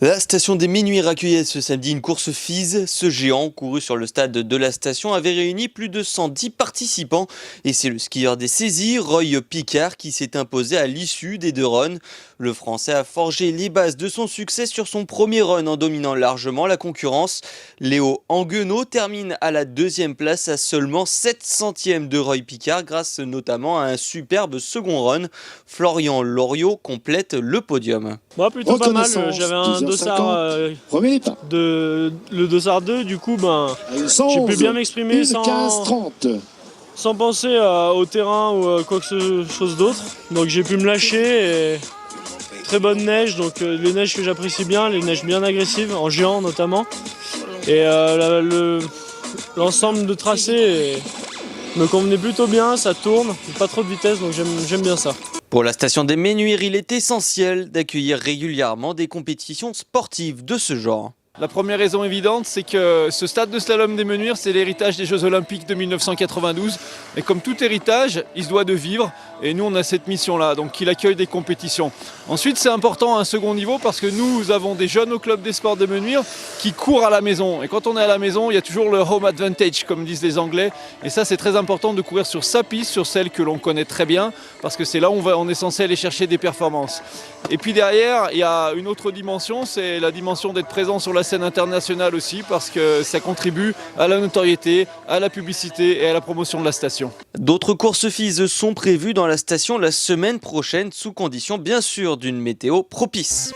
La station des Menuires accueillait ce samedi une course FIS. Ce géant, couru sur le stade de la station, avait réuni plus de 110 participants. Et c'est le skieur des saisies, Roy Picard, qui s'est imposé à l'issue des deux runs. Le Français a forgé les bases de son succès sur son premier run en dominant largement la concurrence. Léo Anguenot termine à la deuxième place à seulement 7 centièmes de Roy Picard grâce notamment à un superbe second run. Florian Loriot complète le podium. Moi plutôt pas mal, j'avais un dossard le dossard 2, du coup j'ai pu bien m'exprimer sans penser au terrain ou quoi que ce chose d'autre. Donc j'ai pu me lâcher et très bonne neige, donc les neiges que j'apprécie bien, les neiges bien agressives, en géant notamment. Et l'ensemble de tracé me convenait plutôt bien, ça tourne, pas trop de vitesse, donc j'aime bien ça. Pour la station des Menuires, il est essentiel d'accueillir régulièrement des compétitions sportives de ce genre. La première raison évidente, c'est que ce stade de slalom des Menuires, c'est l'héritage des Jeux Olympiques de 1992. Et comme tout héritage, il se doit de vivre. Et nous, on a cette mission-là, donc qu'il accueille des compétitions. Ensuite, c'est important à un second niveau parce que nous avons des jeunes au club des sports des Menuires qui courent à la maison. Et quand on est à la maison, il y a toujours le home advantage, comme disent les Anglais. Et ça, c'est très important de courir sur sa piste, sur celle que l'on connaît très bien, parce que c'est là où on est censé aller chercher des performances. Et puis derrière, il y a une autre dimension, c'est la dimension d'être présent sur la scène internationale aussi, parce que ça contribue à la notoriété, à la publicité et à la promotion de la station. D'autres courses FIS sont prévues dans la station la semaine prochaine, sous condition bien sûr d'une météo propice.